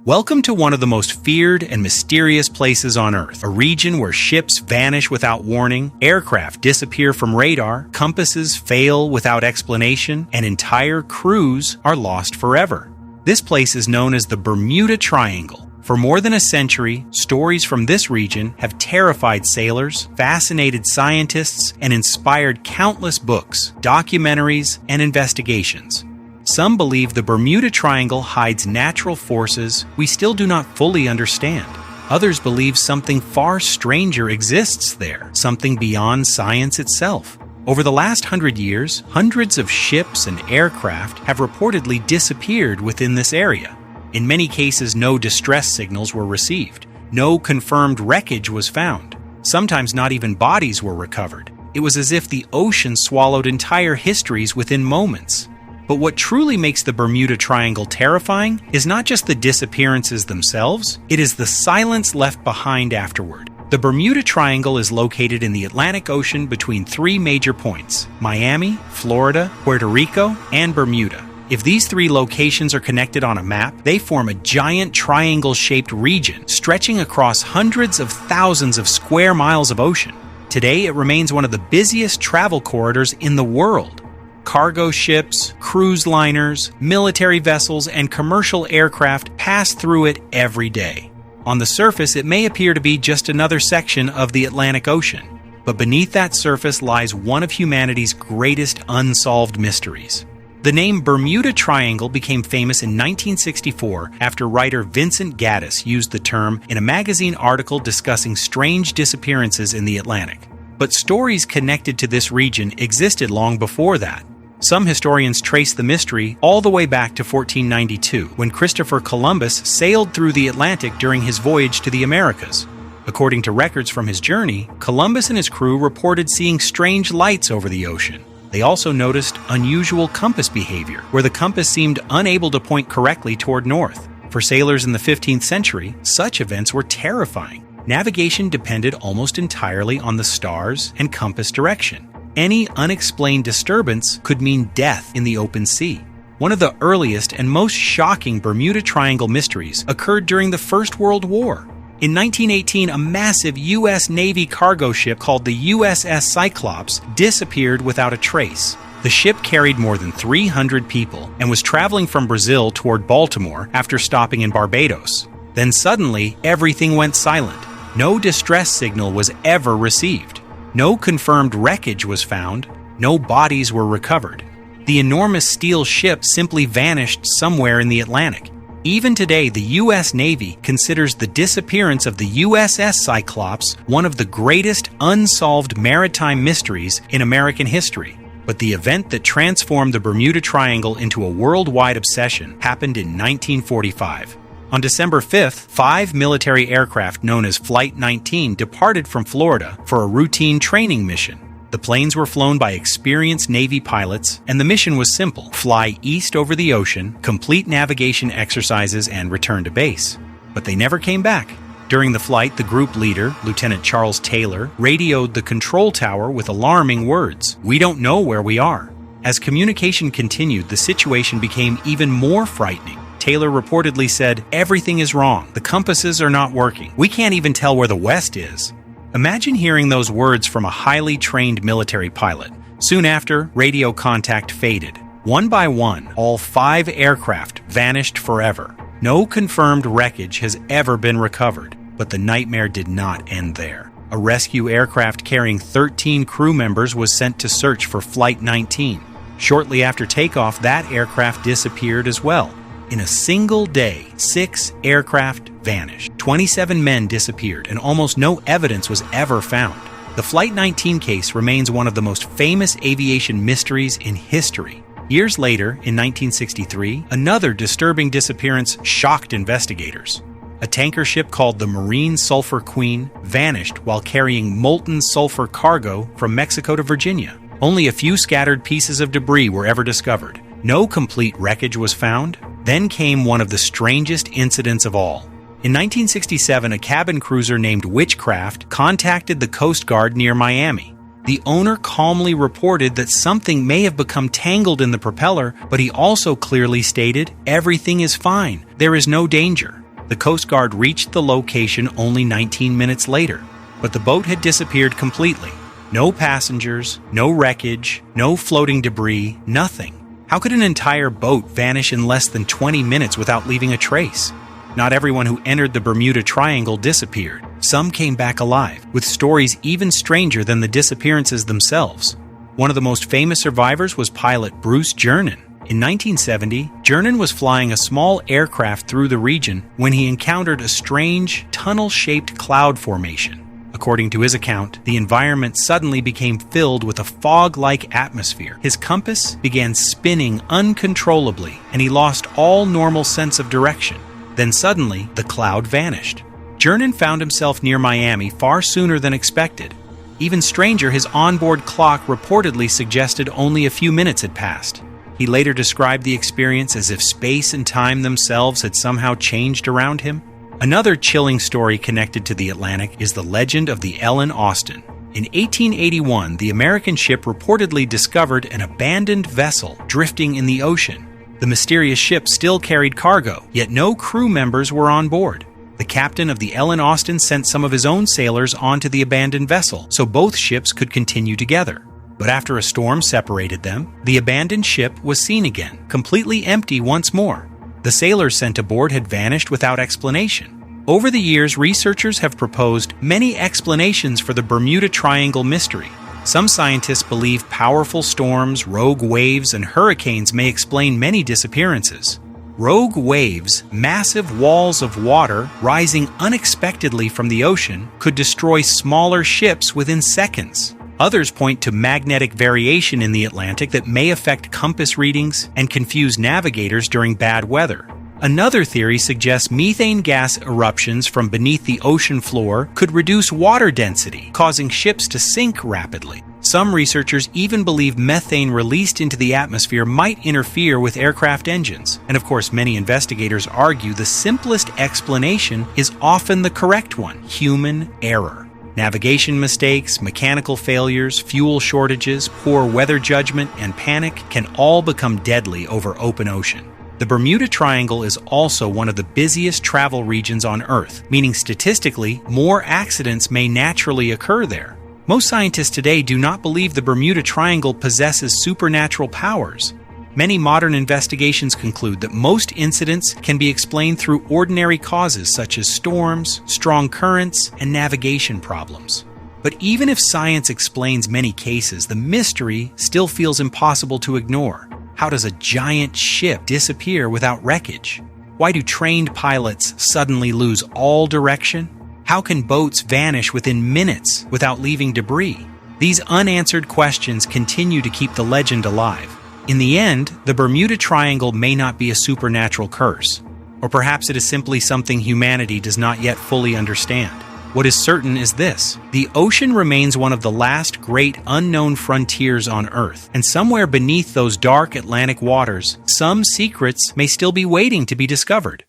Welcome to one of the most feared and mysterious places on Earth, a region where ships vanish without warning, aircraft disappear from radar, compasses fail without explanation, and entire crews are lost forever. This place is known as the Bermuda Triangle. For more than a century, stories from this region have terrified sailors, fascinated scientists, and inspired countless books, documentaries, and investigations. Some believe the Bermuda Triangle hides natural forces we still do not fully understand. Others believe something far stranger exists there, something beyond science itself. Over the last 100 years, hundreds of ships and aircraft have reportedly disappeared within this area. In many cases, no distress signals were received. No confirmed wreckage was found. Sometimes not even bodies were recovered. It was as if the ocean swallowed entire histories within moments. But what truly makes the Bermuda Triangle terrifying is not just the disappearances themselves, it is the silence left behind afterward. The Bermuda Triangle is located in the Atlantic Ocean between three major points: Miami, Florida, Puerto Rico, and Bermuda. If these three locations are connected on a map, they form a giant triangle-shaped region stretching across hundreds of thousands of square miles of ocean. Today, it remains one of the busiest travel corridors in the world. Cargo ships, cruise liners, military vessels, and commercial aircraft pass through it every day. On the surface, it may appear to be just another section of the Atlantic Ocean, but beneath that surface lies one of humanity's greatest unsolved mysteries. The name Bermuda Triangle became famous in 1964 after writer Vincent Gaddis used the term in a magazine article discussing strange disappearances in the Atlantic. But stories connected to this region existed long before that. Some historians trace the mystery all the way back to 1492, when Christopher Columbus sailed through the Atlantic during his voyage to the Americas. According to records from his journey, Columbus and his crew reported seeing strange lights over the ocean. They also noticed unusual compass behavior, where the compass seemed unable to point correctly toward north. For sailors in the 15th century, such events were terrifying. Navigation depended almost entirely on the stars and compass direction. Any unexplained disturbance could mean death in the open sea. One of the earliest and most shocking Bermuda Triangle mysteries occurred during the First World War. In 1918, a massive U.S. Navy cargo ship called the USS Cyclops disappeared without a trace. The ship carried more than 300 people and was traveling from Brazil toward Baltimore after stopping in Barbados. Then suddenly, everything went silent. No distress signal was ever received. No confirmed wreckage was found. No bodies were recovered. The enormous steel ship simply vanished somewhere in the Atlantic. Even today, the U.S. Navy considers the disappearance of the USS Cyclops one of the greatest unsolved maritime mysteries in American history. But the event that transformed the Bermuda Triangle into a worldwide obsession happened in 1945. On December 5th, 5 military aircraft known as Flight 19 departed from Florida for a routine training mission. The planes were flown by experienced Navy pilots, and the mission was simple: fly east over the ocean, complete navigation exercises, and return to base. But they never came back. During the flight, the group leader, Lieutenant Charles Taylor, radioed the control tower with alarming words: "We don't know where we are." As communication continued, the situation became even more frightening. Taylor reportedly said, "Everything is wrong. The compasses are not working. We can't even tell where the west is." Imagine hearing those words from a highly trained military pilot. Soon after, radio contact faded. One by one, all 5 aircraft vanished forever. No confirmed wreckage has ever been recovered, but the nightmare did not end there. A rescue aircraft carrying 13 crew members was sent to search for Flight 19. Shortly after takeoff, that aircraft disappeared as well. In a single day, 6 aircraft vanished. 27 men disappeared, and almost no evidence was ever found. The Flight 19 case remains one of the most famous aviation mysteries in history. Years later, in 1963, another disturbing disappearance shocked investigators. A tanker ship called the Marine Sulphur Queen vanished while carrying molten sulfur cargo from Mexico to Virginia. Only a few scattered pieces of debris were ever discovered. No complete wreckage was found. Then came one of the strangest incidents of all. In 1967, a cabin cruiser named Witchcraft contacted the Coast Guard near Miami. The owner calmly reported that something may have become tangled in the propeller, but he also clearly stated, "Everything is fine. There is no danger." The Coast Guard reached the location only 19 minutes later, but the boat had disappeared completely. No passengers, no wreckage, no floating debris, nothing. How could an entire boat vanish in less than 20 minutes without leaving a trace? Not everyone who entered the Bermuda Triangle disappeared. Some came back alive, with stories even stranger than the disappearances themselves. One of the most famous survivors was pilot Bruce Jernan. In 1970, Jernan was flying a small aircraft through the region when he encountered a strange, tunnel-shaped cloud formation. According to his account, the environment suddenly became filled with a fog-like atmosphere. His compass began spinning uncontrollably, and he lost all normal sense of direction. Then suddenly, the cloud vanished. Jernan found himself near Miami far sooner than expected. Even stranger, his onboard clock reportedly suggested only a few minutes had passed. He later described the experience as if space and time themselves had somehow changed around him. Another chilling story connected to the Atlantic is the legend of the Ellen Austin. In 1881, the American ship reportedly discovered an abandoned vessel drifting in the ocean. The mysterious ship still carried cargo, yet no crew members were on board. The captain of the Ellen Austin sent some of his own sailors onto the abandoned vessel so both ships could continue together. But after a storm separated them, the abandoned ship was seen again, completely empty once more. The sailors sent aboard had vanished without explanation. Over the years, researchers have proposed many explanations for the Bermuda Triangle mystery. Some scientists believe powerful storms, rogue waves, and hurricanes may explain many disappearances. Rogue waves, massive walls of water rising unexpectedly from the ocean, could destroy smaller ships within seconds. Others point to magnetic variation in the Atlantic that may affect compass readings and confuse navigators during bad weather. Another theory suggests methane gas eruptions from beneath the ocean floor could reduce water density, causing ships to sink rapidly. Some researchers even believe methane released into the atmosphere might interfere with aircraft engines. And of course, many investigators argue the simplest explanation is often the correct one: human error. Navigation mistakes, mechanical failures, fuel shortages, poor weather judgment, and panic can all become deadly over open ocean. The Bermuda Triangle is also one of the busiest travel regions on Earth, meaning statistically, more accidents may naturally occur there. Most scientists today do not believe the Bermuda Triangle possesses supernatural powers. Many modern investigations conclude that most incidents can be explained through ordinary causes such as storms, strong currents, and navigation problems. But even if science explains many cases, the mystery still feels impossible to ignore. How does a giant ship disappear without wreckage? Why do trained pilots suddenly lose all direction? How can boats vanish within minutes without leaving debris? These unanswered questions continue to keep the legend alive. In the end, the Bermuda Triangle may not be a supernatural curse, or perhaps it is simply something humanity does not yet fully understand. What is certain is this: the ocean remains one of the last great unknown frontiers on Earth, and somewhere beneath those dark Atlantic waters, some secrets may still be waiting to be discovered.